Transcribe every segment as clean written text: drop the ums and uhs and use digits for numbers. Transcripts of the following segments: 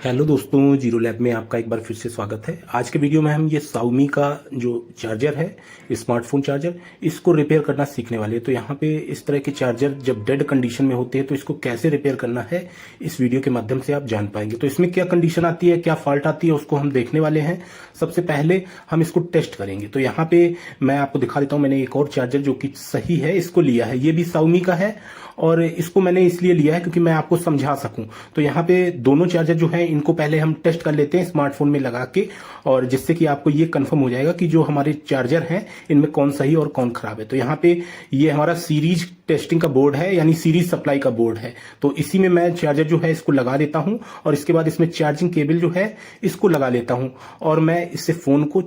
Hello दोस्तों, zero lab में आपका एक बार फिर से स्वागत है। आज के वीडियो में हम ये Xiaomi का जो चार्जर है, स्मार्टफोन चार्जर, इसको रिपेयर करना सीखने वाले हैं। तो यहाँ पे इस तरह के चार्जर जब डेड कंडीशन में होते हैं तो इसको कैसे रिपेयर करना है, इस वीडियो के माध्यम से आप जान पाएंगे। तो इसमें क्या कंडीशन आती है, क्या फॉल्ट आती है, उसको हम देखने वाले हैं। सबसे पहले हम इसको टेस्ट करेंगे। तो यहाँ पे मैं आपको दिखा देता हूँ, मैंने एक और चार्जर जो कि सही है इसको लिया है। ये भी Xiaomi का है और इसको मैंने इसलिए लिया है क्योंकि मैं आपको समझा सकूं। तो यहाँ पे दोनों चार्जर जो है इनको पहले हम टेस्ट कर लेते हैं स्मार्टफोन में लगा के, और जिससे कि आपको ये कंफर्म हो जाएगा कि जो हमारे चार्जर हैं इनमें कौन सही और कौन खराब है। तो यहाँ पे ये हमारा सीरीज टेस्टिंग का बोर्ड है, यानी सीरीज सप्लाई का बोर्ड है। तो इसी में मैं चार्जर जो है इसको लगा देता हूं और इसके बाद इसमें चार्जिंग केबल जो है इसको लगा लेता हूं और मैं इससे फोन को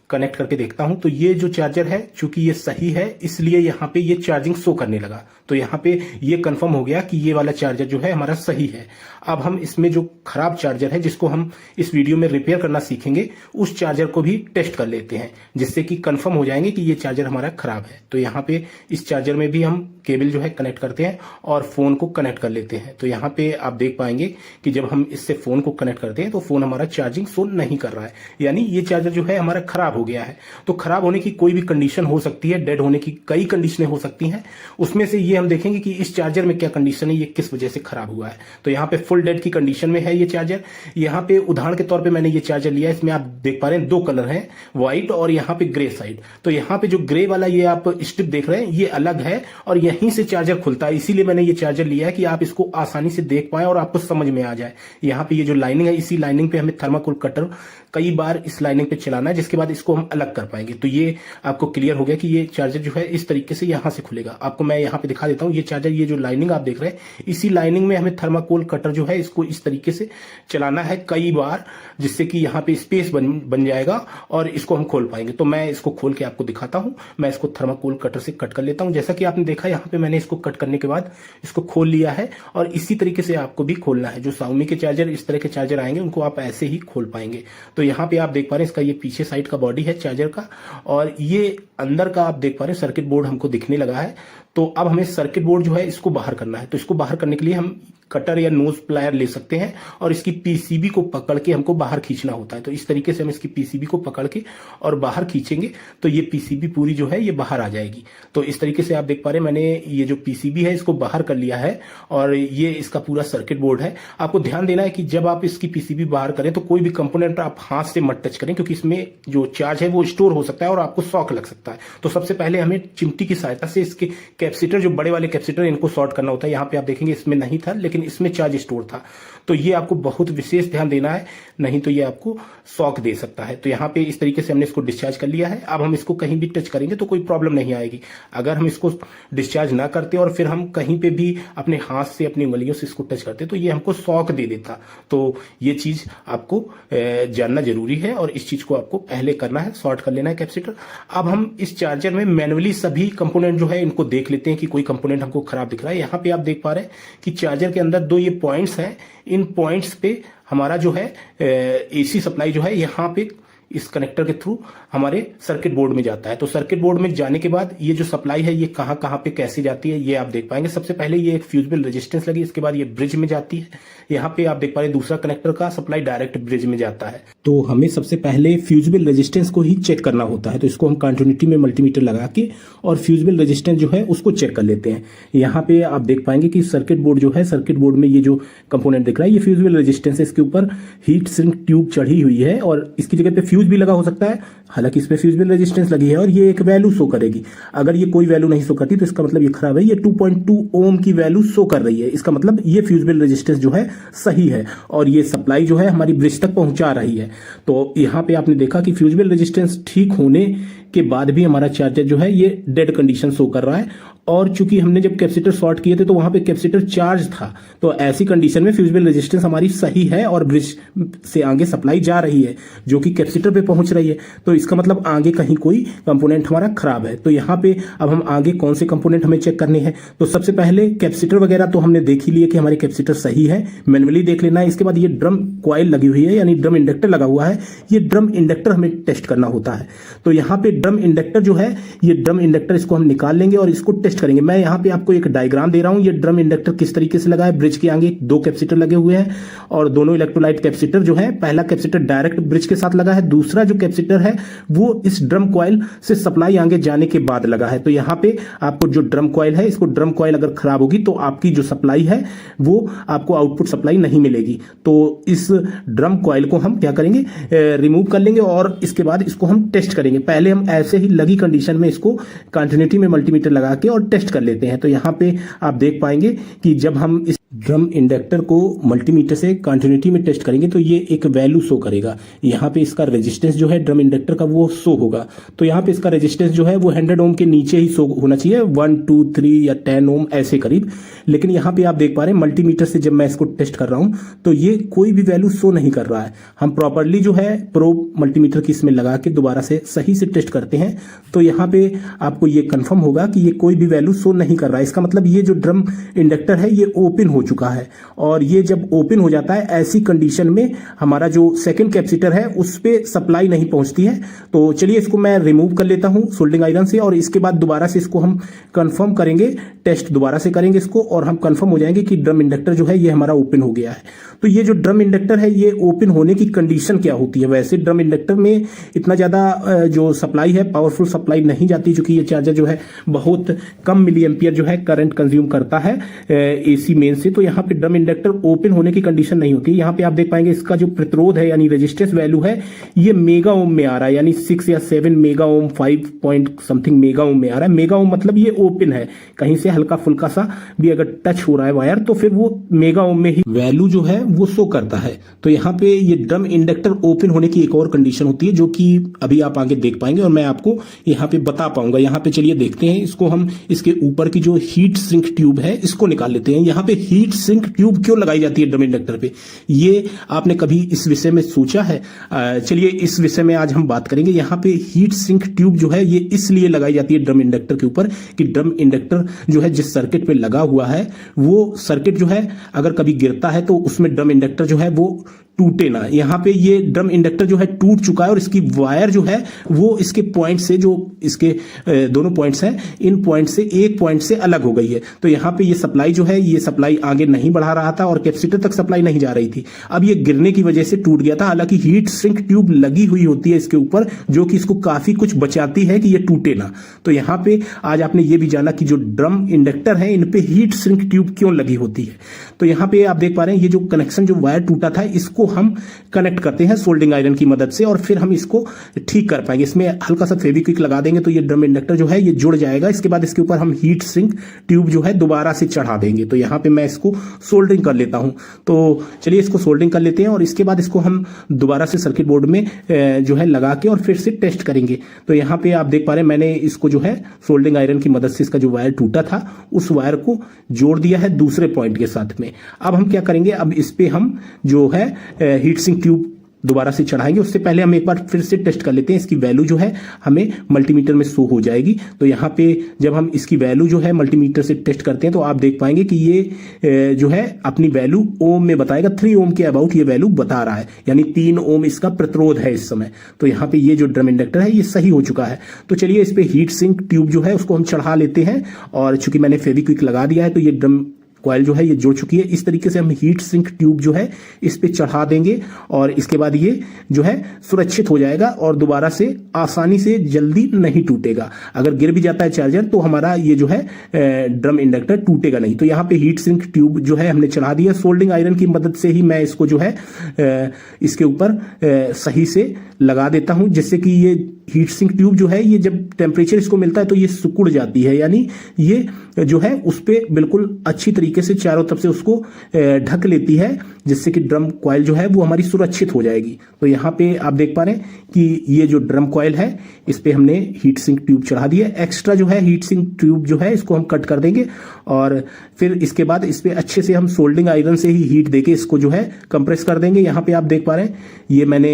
कनेक्ट करके देखता हूं। तो ये जो चार्जर है, चूंकि ये सही है इसलिए यहाँ पे ये चार्जिंग शो करने लगा। तो यहाँ पे ये कंफर्म हो गया कि ये वाला चार्जर जो है हमारा सही है। अब हम इसमें जो खराब चार्जर है, जिसको हम इस वीडियो में रिपेयर करना सीखेंगे, उस चार्जर को भी टेस्ट कर लेते हैं, जिससे कि कंफर्म हो जाएंगे कि ये चार्जर हमारा खराब है। तो यहाँ पे इस चार्जर में भी हम केबल जो है कनेक्ट करते हैं और फोन को कनेक्ट कर लेते हैं। तो यहाँ पे आप देख पाएंगे कि जब हम इससे फोन को कनेक्ट करते हैं तो फोन हमारा चार्जिंग शो नहीं कर रहा है, यानी ये चार्जर जो है हमारा खराब हो गया है। तो खराब होने की कोई भी कंडीशन हो सकती है, डेड होने की कई कंडीशनें हो सकती हैं। उसमें से ये हम देखेंगे कि इस चार्जर में क्या कंडीशन है, ये किस वजह से खराब हुआ है। तो यहाँ पे फुल डेड की कंडीशन में है ये चार्जर। यहाँ पे उदाहरण के तौर पे मैंने ये चार्जर लिया है। इसमें आप देख पा रहे हैं दो कलर हैं, व्हाइट और यहाँ पे ग्रे साइड। तो यहाँ पे जो ग्रे वाला ये आप स्ट्रिप देख रहे हैं ये अलग है और यहीं से चार्जर खुलता है। इसीलिए मैंने ये चार्जर लिया है कि आप इसको आसानी से देख पाए और आपको समझ में आ जाए। यहाँ पे ये जो लाइनिंग है, इसी लाइनिंग पे हमें थर्माकोल कटर कई बार इस लाइनिंग पे चलाना है, जिसके बाद इसको हम अलग कर पाएंगे। तो ये आपको क्लियर हो गया कि ये चार्जर जो है इस तरीके से यहां से खुलेगा। आपको मैं यहां पे दिखा देता हूं। ये चार्जर, ये जो लाइनिंग आप देख रहे हैं, इसी लाइनिंग में हमें थर्माकोल कटर जो है इसको इस तरीके से चलाना है कई बार, जिससे कि यहाँ पे स्पेस बन जाएगा और इसको हम खोल पाएंगे। तो मैं इसको खोल के आपको दिखाता हूं। मैं इसको थर्माकोल कटर से कट कर लेता हूं। जैसा कि आपने देखा, यहाँ पे मैंने इसको कट करने के बाद इसको खोल लिया है और इसी तरीके से आपको भी खोलना है। जो Xiaomi के चार्जर, इस तरह के चार्जर आएंगे, उनको आप ऐसे ही खोल पाएंगे। तो यहाँ पे आप देख पा रहे हैं, इसका ये पीछे साइड का बॉडी है चार्जर का, और ये अंदर का आप देख पा रहे हैं सर्किट बोर्ड हमको दिखने लगा है। तो अब हमें सर्किट बोर्ड जो है इसको बाहर करना है। तो इसको बाहर करने के लिए हम कटर या नोज प्लायर ले सकते हैं और इसकी पीसीबी को पकड़ के हमको बाहर खींचना होता है। तो इस तरीके से हम इसकी पीसीबी को पकड़ के और बाहर खींचेंगे तो ये पीसीबी पूरी जो है ये बाहर आ जाएगी। तो इस तरीके से आप देख पा रहे हैं, मैंने ये जो पीसीबी है इसको बाहर कर लिया है और ये इसका पूरा सर्किट बोर्ड है। आपको ध्यान देना है कि जब आप इसकी पीसीबी बाहर करें तो कोई भी कंपोनेंट आप हाथ से मत टच करें, क्योंकि इसमें जो चार्ज है वो स्टोर हो सकता है और आपको शॉक लग सकता है। तो सबसे पहले हमें चिमटी की सहायता से इसके कैपेसिटर, जो बड़े वाले कैपेसिटर, इनको शॉर्ट करना होता है। यहाँ पे आप देखेंगे इसमें नहीं था, लेकिन इसमें चार्ज स्टोर था। तो ये आपको बहुत विशेष ध्यान देना है, नहीं तो ये आपको शॉक दे सकता है। तो यहाँ पे इस तरीके से हमने इसको डिस्चार्ज कर लिया है। अब हम इसको कहीं भी टच करेंगे तो कोई प्रॉब्लम नहीं आएगी। अगर हम इसको डिस्चार्ज ना करते और फिर हम कहीं पे भी अपने हाथ से, अपनी उंगलियों से इसको टच करते तो ये हमको शॉक दे देता। तो ये चीज आपको जानना जरूरी है और इस चीज को आपको पहले करना है, शॉर्ट कर लेना है कैपेसिटर। अब हम इस चार्जर में मैनुअली सभी कंपोनेंट जो है इनको देख लेते हैं कि कोई कंपोनेंट हमको खराब दिख रहा है। यहाँ पे आप देख पा रहे हैं कि चार्जर के अंदर दो ये पॉइंट्स हैं। इन पॉइंट्स पे हमारा जो है एसी सप्लाई जो है यहाँ पे इस कनेक्टर के थ्रू हमारे सर्किट बोर्ड में जाता है। तो सर्किट बोर्ड में जाने के बाद ये जो सप्लाई है ये कहां कहां पे कैसे जाती है ये आप देख पाएंगे। सबसे पहले ये एक फ्यूजिबल रेजिस्टेंस लगी, इसके बाद ये ब्रिज में जाती है। यहाँ पे आप देख पा रहे हैं दूसरा कनेक्टर का सप्लाई डायरेक्ट ब्रिज में जाता है। तो हमें सबसे पहले फ्यूजिबल रेजिस्टेंस को ही चेक करना होता है। तो इसको हम कंटिन्यूटी में मल्टीमीटर लगा के और फ्यूजिबल रेजिस्टेंस जो है उसको चेक कर लेते हैं। यहाँ पे आप देख पाएंगे कि सर्किट बोर्ड जो है, सर्किट बोर्ड में ये जो कंपोनेंट दिख रहा है ये फ्यूजिबल रेजिस्टेंस है। इसके ऊपर हीट सिंक ट्यूब चढ़ी हुई है और इसकी जगह पे फ्यूज भी लगा हो सकता है। हालांकि इसमें फ्यूजिबल रेजिस्टेंस लगी है और ये एक वैल्यू शो करेगी। अगर ये कोई वैल्यू नहीं शो करती तो इसका मतलब ये खराब है। ये 2.2 ओम की वैल्यू शो कर रही है, इसका मतलब ये फ्यूजिबल रेजिस्टेंस जो है सही है और ये सप्लाई जो है हमारी ब्रिज तक पहुंचा रही है। तो यहाँ पे आपने देखा कि फ्यूजिबल रेजिस्टेंस ठीक होने के बाद भी हमारा चार्जर जो है ये डेड कंडीशन शो कर रहा है। और चूंकि हमने जब कैपेसिटर शॉर्ट किए थे तो वहां पे कैपेसिटर चार्ज था, तो ऐसी कंडीशन में फ्यूजिबल रेजिस्टेंस हमारी सही है और ब्रिज से आगे सप्लाई जा रही है जो कि कैपेसिटर पे पहुंच रही है। तो इसका मतलब आगे कहीं कोई कंपोनेंट हमारा खराब है। तो यहाँ पे अब हम आगे कौन से कंपोनेंट हमें चेक करने हैं। तो सबसे पहले कैपेसिटर वगैरह तो हमने देख ही लिए कि हमारे कैपेसिटर सही है, मैनुअली देख लेना है। इसके बाद ये ड्रम कॉइल लगी हुई है, यानी ड्रम इंडक्टर लगा हुआ है, ये ड्रम इंडक्टर हमें टेस्ट करना होता है। तो यहाँ पे ड्रम इंडक्टर जो है, ये ड्रम इंडक्टर इसको हम निकाल लेंगे और इसको टेस्ट टेस्ट करेंगे। मैं यहाँ पे आपको एक डायग्राम दे रहा हूँ, ये ड्रम इंडक्टर किस तरीके से लगा है। ब्रिज के आगे 2 कैपेसिटर लगे हुए हैं और दोनों इलेक्ट्रोलाइट कैपेसिटर जो है, पहला कैपेसिटर डायरेक्ट ब्रिज के साथ लगा है, दूसरा जो कैपेसिटर है वो इस ड्रम कॉइल से सप्लाई आगे जाने के बाद लगा है। तो यहाँ पे आपको जो ड्रम कॉइल है, इसको ड्रम कॉइल अगर खराब होगी तो आपकी जो सप्लाई है वो आपको आउटपुट सप्लाई नहीं मिलेगी। तो इस ड्रम कॉइल को हम क्या करेंगे, रिमूव कर लेंगे और इसके बाद इसको हम टेस्ट करेंगे। पहले हम ऐसे ही लगी कंडीशन में इसको कंटिन्यूटी में मल्टीमीटर लगा के और टेस्ट कर लेते हैं। तो यहाँ पे आप देख पाएंगे कि जब हम इस ड्रम इंडक्टर को मल्टीमीटर से कंटिन्यूटी में टेस्ट करेंगे तो ये एक वैल्यू शो करेगा। यहाँ पे इसका रेजिस्टेंस जो है ड्रम इंडक्टर का वो शो होगा। तो यहाँ पे इसका रेजिस्टेंस जो है वो 100 ओम के नीचे ही शो होना चाहिए, 1, 2, 3 या 10 ओम ऐसे करीब। लेकिन यहाँ पे आप देख पा रहे हैं मल्टीमीटर से जब मैं इसको टेस्ट कर रहा हूं तो ये कोई भी वैल्यू शो नहीं कर रहा है। हम प्रॉपरली जो है प्रोब मल्टीमीटर की इसमें लगा के दोबारा से सही से टेस्ट करते हैं तो यहाँ पे आपको ये कंफर्म होगा कि ये कोई भी वैल्यू शो नहीं कर रहा है। इसका मतलब ये जो ड्रम इंडक्टर है ये ओपन हो चुका है और ये जब ओपन हो जाता है ऐसी कंडीशन में हमारा जो सेकंड कैपेसिटर है उस पे सप्लाई नहीं पहुंचती है। तो चलिए इसको मैं रिमूव कर लेता हूं सोल्डरिंग आयरन से और इसके बाद दोबारा से इसको हम कंफर्म करेंगे, टेस्ट दोबारा से करेंगे इसको और हम कंफर्म हो जाएंगे कि ड्रम इंडक्टर जो है ये हमारा ओपन हो गया है। तो ये जो ड्रम इंडक्टर है ये ओपन होने की कंडीशन क्या होती है। वैसे ड्रम इंडक्टर में इतना ज्यादा जो सप्लाई है पावरफुल सप्लाई नहीं जाती, क्योंकि ये चार्जर जो है बहुत कम मिली एम्पियर जो है करंट कंज्यूम करता है एसी मेन से। तो यहाँ पे ड्रम इंडक्टर ओपन होने की कंडीशन नहीं होती। यहाँ पे आप देख पाएंगे इसका जो प्रतिरोध है यानी रेजिस्टेंस वैल्यू है ये मेगा ओम में आ रहा है, यानी 6 या 7 mega ohm, 5 point something mega ohm में आ रहा है। मेगा ओम मतलब ये ओपन है, कहीं से हल्का फुल्का सा भी अगर टच हो रहा है वायर तो फिर वो मेगा ओम में ही वैल्यू जो है वो शो करता है। तो यहाँ पे ये ड्रम इंडक्टर ओपन होने की एक और कंडीशन होती है जो कि अभी आप आगे देख पाएंगे और मैं आपको यहाँ पे बता पाऊंगा। यहाँ पे चलिए देखते हैं इसको, हम इसके ऊपर की जो हीट सिंक ट्यूब है इसको निकाल लेते हैं। यहाँ पे हीट सिंक ट्यूब क्यों लगाई जाती है ड्रम इंडक्टर पे, ये आपने कभी इस विषय में सोचा है? चलिए इस विषय में आज हम बात करेंगे। यहाँ पे हीट सिंक ट्यूब जो है ये इसलिए लगाई जाती है ड्रम इंडक्टर के ऊपर कि ड्रम इंडक्टर जो है जिस सर्किट पे लगा हुआ है वो सर्किट जो है अगर कभी गिरता है तो उसमें ड्रम इंडक्टर जो है वो टूटे ना। यहाँ पे ये ड्रम इंडक्टर जो है टूट चुका है और इसकी वायर जो है वो इसके पॉइंट से, जो इसके दोनों पॉइंट्स हैं, इन पॉइंट से एक पॉइंट से अलग हो गई है। तो यहाँ पे ये सप्लाई जो है ये सप्लाई आगे नहीं बढ़ा रहा था और कैपेसिटर तक सप्लाई नहीं जा रही थी। अब ये गिरने की वजह से टूट गया था। हालांकि हीट सिंक ट्यूब लगी हुई होती है इसके ऊपर जो कि इसको काफी कुछ बचाती है कि ये टूटे ना। तो यहाँ पे आज आपने ये भी जाना कि जो ड्रम इंडक्टर है इन पे हीट सिंक ट्यूब क्यों लगी होती है। तो यहाँ पे आप देख पा रहे हैं ये जो कनेक्शन, जो वायर टूटा था इसको हम कनेक्ट करते हैं सोल्डरिंग आयरन की मदद से और फिर हम इसको ठीक कर पाएंगे। इसमें हल्का सा फेविक्विक लगा देंगे तो ये ड्रम इंडक्टर जो है ये जुड़ जाएगा। इसके बाद इसके ऊपर हम हीट सिंक ट्यूब जो है दोबारा से चढ़ा देंगे। तो यहाँ पे मैं इसको सोल्डरिंग कर लेता हूं। तो चलिए इसको सोल्डरिंग कर लेते हैं और इसके बाद इसको हम दोबारा से सर्किट बोर्ड में जो है लगा के और फिर से टेस्ट करेंगे। तो यहाँ पे आप देख पा रहे हैं मैंने इसको जो है सोल्डरिंग आयरन की मदद से इसका जो वायर टूटा था उस वायर को जोड़ दिया है दूसरे पॉइंट के साथ में। अब हम क्या करेंगे, अब इस पे हम जो है हीट सिंक ट्यूब दोबारा से चढ़ाएंगे। उससे पहले हम एक बार फिर से टेस्ट कर लेते हैं। इसकी वैल्यू जो है हमें मल्टीमीटर में शो हो जाएगी। तो यहाँ पे जब हम इसकी वैल्यू जो है मल्टीमीटर से टेस्ट करते हैं तो आप देख पाएंगे कि ये जो है अपनी वैल्यू ओम में बताएगा। 3 ओम के अबाउट ये वैल्यू बता रहा है, यानी 3 ओम इसका प्रतिरोध है इस समय। तो यहाँ पे ये जो ड्रम इंडक्टर है ये सही हो चुका है। तो चलिए इस पे हीट सिंक ट्यूब जो है उसको हम चढ़ा लेते हैं और चूंकि मैंने फेविक्विक लगा दिया है तो ये ड्रम कॉइल जो है ये जुड़ चुकी है। इस तरीके से हम हीट सिंक ट्यूब जो है इस पे चढ़ा देंगे और इसके बाद ये जो है सुरक्षित हो जाएगा और दोबारा से आसानी से जल्दी नहीं टूटेगा। अगर गिर भी जाता है चार्जर तो हमारा ये जो है ड्रम इंडक्टर टूटेगा नहीं। तो यहाँ पे हीट सिंक ट्यूब जो है हमने चढ़ा दिया। सोल्डरिंग आयरन की मदद से ही मैं इसको जो है इसके ऊपर सही से लगा देता हूं, जिससे कि ये हीट सिंक ट्यूब जो है ये जब टेम्परेचर इसको मिलता है तो ये सिकुड़ जाती है, यानी ये जो है उस पे बिल्कुल अच्छी तरीके से चारों तरफ से उसको ढक लेती है, जिससे कि ड्रम कॉइल जो है वो हमारी सुरक्षित हो जाएगी। तो यहाँ पे आप देख पा रहे हैं कि ये जो ड्रम कॉइल है इस पे हमने हीट सिंक ट्यूब चढ़ा दिया। एक्स्ट्रा जो है हीट सिंक ट्यूब जो है इसको हम कट कर देंगे और फिर इसके बाद इस पे अच्छे से हम सोल्डरिंग आयरन से ही हीट देके इसको जो है कंप्रेस कर देंगे। यहाँ पे आप देख पा रहे हैं ये मैंने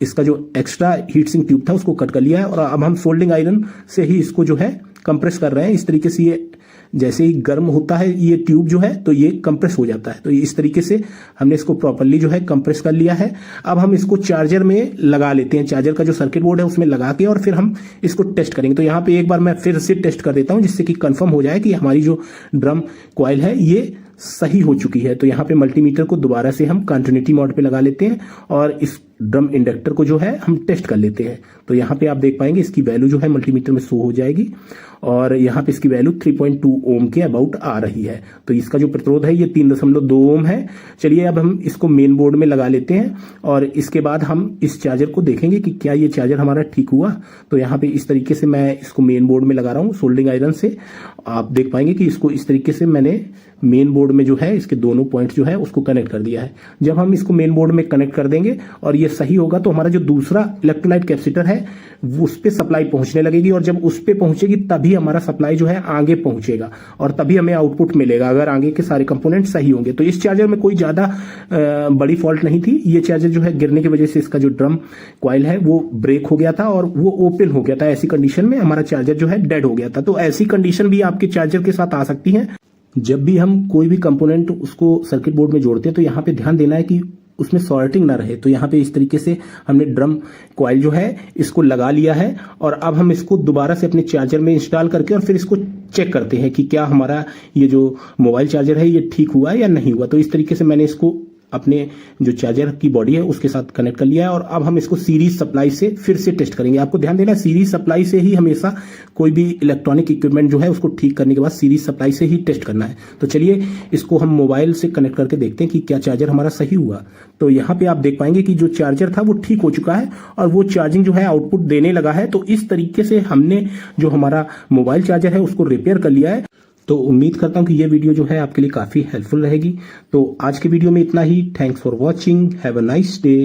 इसका जो एक्स्ट्रा हीट सिंक ट्यूब था उसको कट कर लिया है और अब हम सोल्डरिंग आयरन से ही इसको जो है कंप्रेस कर रहे हैं। इस तरीके से ये जैसे ही गर्म होता है ये ट्यूब जो है तो ये कंप्रेस हो जाता है। तो इस तरीके से हमने इसको प्रॉपरली जो है कंप्रेस कर लिया है। अब हम इसको चार्जर में लगा लेते हैं, चार्जर का जो सर्किट बोर्ड है उसमें लगा के, और फिर हम इसको टेस्ट करेंगे। तो यहाँ पे एक बार मैं फिर से टेस्ट कर देता हूँ जिससे कि कंफर्म हो जाए कि हमारी जो ड्रम कॉइल है ये सही हो चुकी है। तो यहाँ पे मल्टीमीटर को दोबारा से हम कंटिन्यूटी मोड पे लगा लेते हैं और इस ड्रम इंडक्टर को जो है हम टेस्ट कर लेते हैं। तो यहाँ पे आप देख पाएंगे इसकी वैल्यू जो है मल्टीमीटर में शो हो जाएगी और यहाँ पे इसकी वैल्यू 3.2 ओम के अबाउट आ रही है। तो इसका जो प्रतिरोध है ये 3.2 ओम है। चलिए अब हम इसको मेन बोर्ड में लगा लेते हैं और इसके बाद हम इस चार्जर को देखेंगे कि क्या ये चार्जर हमारा ठीक हुआ। तो यहाँ पे इस तरीके से मैं इसको मेन बोर्ड में लगा रहा हूँ सोल्डरिंग आयरन से। आप देख पाएंगे कि इसको इस तरीके से मैंने मेन बोर्ड में जो है इसके दोनों पॉइंट जो है उसको कनेक्ट कर दिया है। जब हम इसको मेन बोर्ड में कनेक्ट कर देंगे और ये सही होगा तो हमारा जो दूसरा इलेक्ट्रोलाइट कैपेसिटर है उस पे सप्लाई पहुंचने लगेगी और जब उस पे पहुंचेगी तभी हमारा सप्लाई जो है आगे पहुंचेगा और तभी हमें आउटपुट मिलेगा, अगर आगे के सारे कंपोनेंट सही होंगे। तो इस चार्जर में कोई ज्यादा बड़ी फॉल्ट नहीं थी। ये चार्जर जो है गिरने की वजह से इसका जो ड्रम कॉइल है वो ब्रेक हो गया था और वो ओपन हो गया था। ऐसी कंडीशन में हमारा चार्जर जो है डेड हो गया था। तो ऐसी कंडीशन भी आपके चार्जर के साथ आ सकती है। जब भी हम कोई भी कंपोनेंट उसको सर्किट बोर्ड में जोड़ते हैं तो यहाँ पे ध्यान देना है कि उसमें शॉर्टिंग ना रहे। तो यहाँ पे इस तरीके से हमने ड्रम कॉइल जो है इसको लगा लिया है और अब हम इसको दोबारा से अपने चार्जर में इंस्टॉल करके और फिर इसको चेक करते हैं कि क्या हमारा ये जो मोबाइल चार्जर है ये ठीक हुआ या नहीं हुआ। तो इस तरीके से मैंने इसको अपने जो चार्जर की बॉडी है उसके साथ कनेक्ट कर लिया है और अब हम इसको सीरीज सप्लाई से फिर से टेस्ट करेंगे। आपको ध्यान देना है सीरीज सप्लाई से ही हमेशा कोई भी इलेक्ट्रॉनिक इक्विपमेंट जो है उसको ठीक करने के बाद सीरीज सप्लाई से ही टेस्ट करना है। तो चलिए इसको हम मोबाइल से कनेक्ट करके देखते हैं कि क्या चार्जर हमारा सही हुआ। तो यहाँ पे आप देख पाएंगे कि जो चार्जर था वो ठीक हो चुका है और वो चार्जिंग जो है आउटपुट देने लगा है। तो इस तरीके से हमने जो हमारा मोबाइल चार्जर है उसको रिपेयर कर लिया है। तो उम्मीद करता हूं कि ये वीडियो जो है आपके लिए काफी हेल्पफुल रहेगी। तो आज के वीडियो में इतना ही। Thanks for watching. Have a nice day.